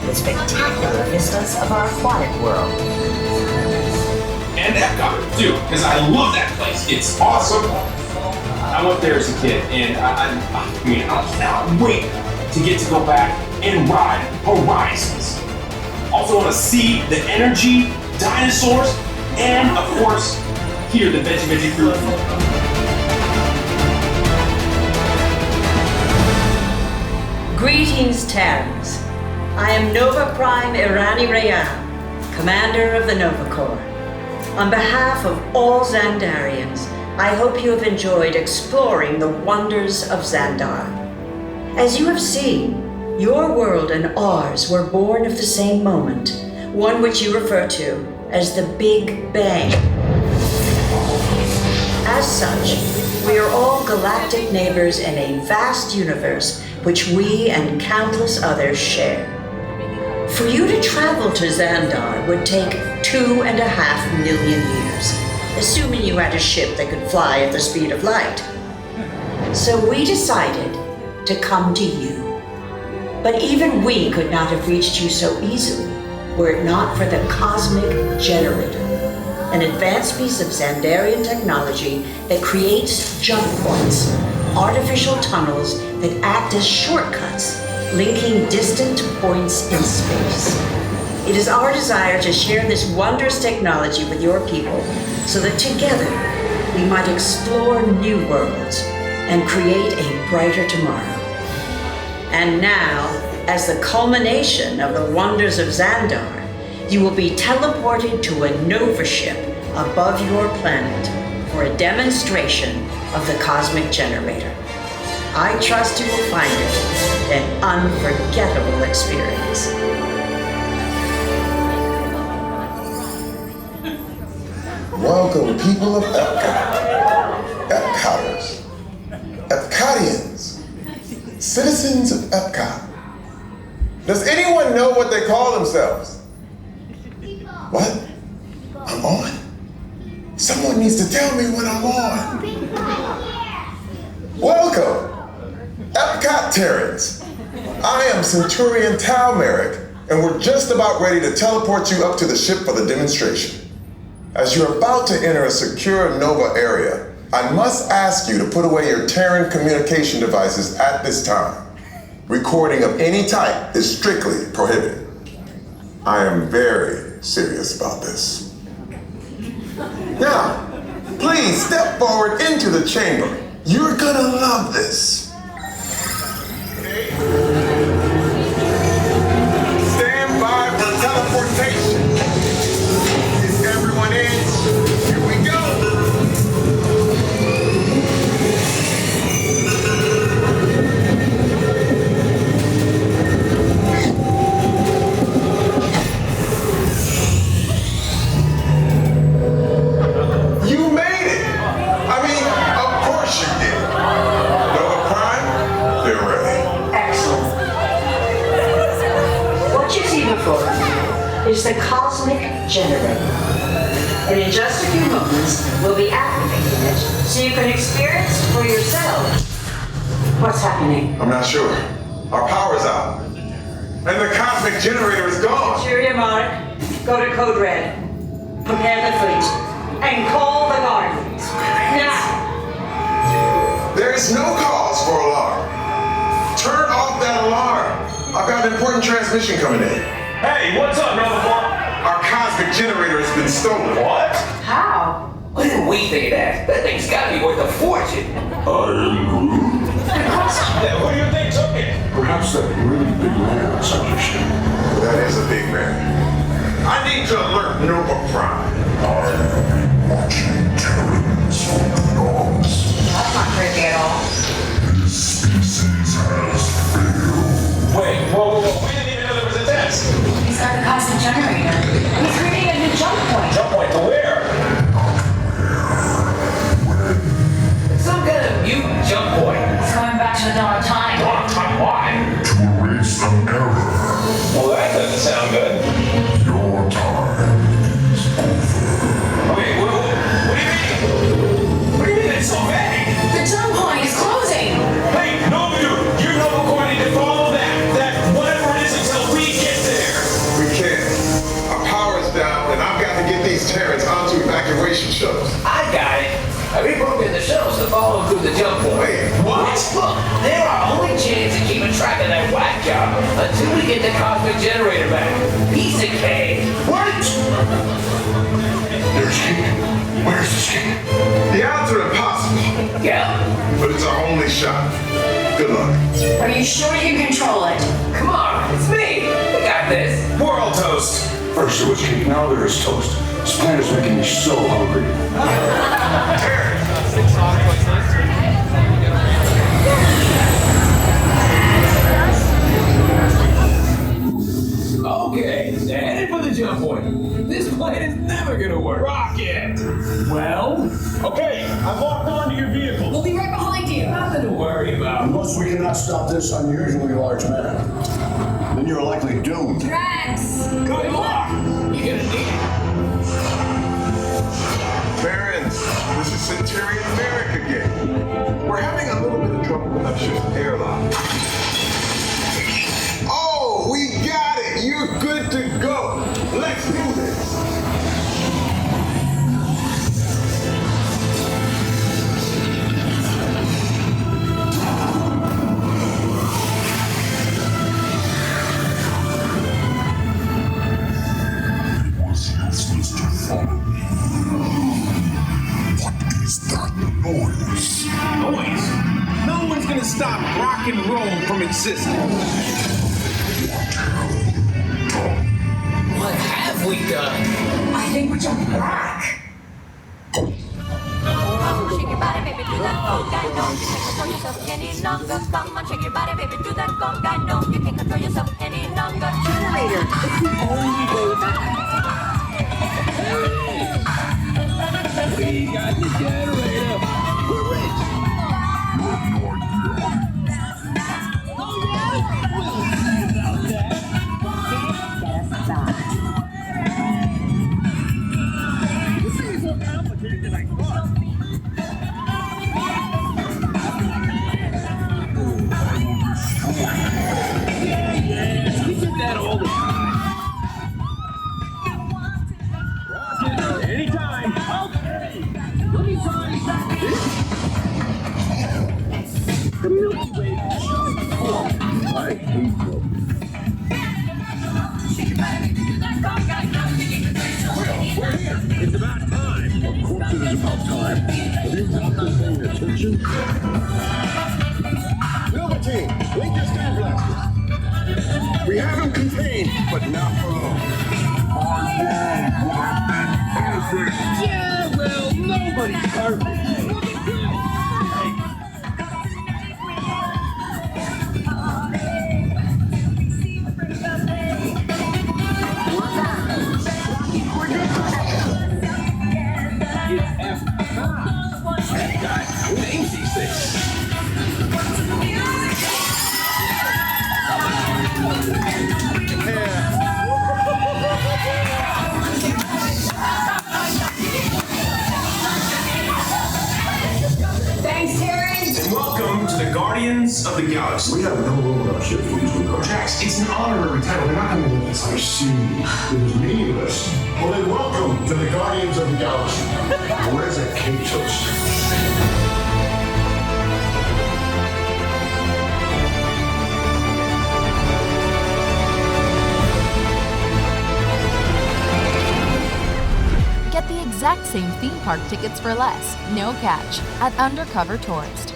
with spectacular vistas of our aquatic world. And EPCOT, too, because I love that place. It's awesome. I went there as a kid, and I cannot wait to get to go back and ride Horizons. Also want to see the energy, dinosaurs, and of course, hear the Veggie Crew. Greetings, Terrans. I am Nova Prime Irani Rayan, Commander of the Nova Corps. On behalf of all Xandarians, I hope you have enjoyed exploring the wonders of Xandar. As you have seen, your world and ours were born of the same moment, one which you refer to as the Big Bang. As such, we are all galactic neighbors in a vast universe which we and countless others share. For you to travel to Xandar would take 2.5 million years, assuming you had a ship that could fly at the speed of light. So we decided to come to you. But even we could not have reached you so easily were it not for the Cosmic Generator, an advanced piece of Xandarian technology that creates jump points, artificial tunnels that act as shortcuts, linking distant points in space. It is our desire to share this wondrous technology with your people so that together we might explore new worlds and create a brighter tomorrow. And now, as the culmination of the wonders of Xandar, you will be teleported to a Nova ship above your planet for a demonstration of the Cosmic Generator. I trust you will find it an unforgettable experience. Welcome, people of EPCOT, EPCOTers, EPCOTians, citizens of EPCOT. Does anyone know what they call themselves? What? I'm on? Someone needs to tell me what I'm on. Welcome, EPCOT Terrans. I am Centurion Tal Merrick, and we're just about ready to teleport you up to the ship for the demonstration. As you're about to enter a secure Nova area, I must ask you to put away your Terran communication devices at this time. Recording of any type is strictly prohibited. I am very serious about this. Now, please step forward into the chamber. You're gonna love this. Stand by for teleportation. Is everyone in? Here we go. You made it! I mean, of course you did. Nova Prime, they're ready. Excellent. What you see before you is the Cosmic Generator. And in just a few moments, we'll be activating it so you can experience for yourself what's happening. I'm not sure. Our power's out. And the Cosmic Generator is gone. Centurion Mark, go to Code Red. Prepare the fleet. And call the Guardians. Now! There is no cause for alarm. Turn off that alarm. I've got an important transmission coming in. Hey, what's up, Nova Corps? Our Cosmic Generator has been stolen. What? How? What did we think of that? That thing's gotta be worth a fortune. Yeah, who do you think took it? Perhaps that really big man on such a ship. That is a big man. I need to alert Nova Prime. Watching Terrans on the dogs. That's not creepy at all. This species has failed. Wait, whoa, we didn't even know there was a test. He's got the Cosmic Generator. He's creating a new jump point. Jump point to where? Some kind of new jump point. He's going back to the dawn of time. Wrong time, why? To erase an error. Well, that doesn't sound good. Your time is over. these Terrans onto evacuation shuttles. I got it. I reprogrammed the shuttles to follow through the jump point. Wait, what? Look, they're our only chance of keeping track of that whack job until we get the cosmic generator back. Piece of cake. Wait! There's King. Where's the King? The odds are impossible, Yeah. but it's our only shot. Good luck. Are you sure you can control it? Come on, it's me. We got this. World toast. First there was cake, now there is toast. This planet's making me so hungry. Okay, they're headed for the jump point. This plane is never gonna work. Rocket. Well, Okay, I've locked onto your vehicle. We'll be right behind you. nothing to worry about. Unless we cannot stop this unusually large man, then you're likely doomed. Drax! Good luck. You're gonna need it. Barons, this is Centurion Merrick again. We're having a little bit of trouble with our ship's airlock. Oh, we got it! You're good to go! Let's do this! It was useless to follow me. What is that noise? Noise. No one's gonna stop rock and roll from existing. What have we done? I think we jumped back. Shake your body, baby, do that conga. No, you can't control yourself any longer. Come on, shake your body, baby, do that conga. No, you can't control yourself any longer. Generator, it's the only way back. We got the generator. We're rich. We did that all the time. Anytime. Okay. Let me try this. The Milky Way. I hate them. We're here. It's about time. Of course it is about time. Have you not been paying attention? Velveteen, link your star blaster. We have him contained, but not for long. Perfect. Yeah, well, nobody's perfect. Hey guys, who names these things? Thanks, Terrence! And welcome to the Guardians of the Galaxy. We have no room on our ship for these new guards. Drax, it's an honorary title. They're not going to let this. I see. It is meaningless. Well, then welcome to the Guardians of the Galaxy. Now, where's that cake toast? Get the exact same theme park tickets for less, no catch, at Undercover Tourist.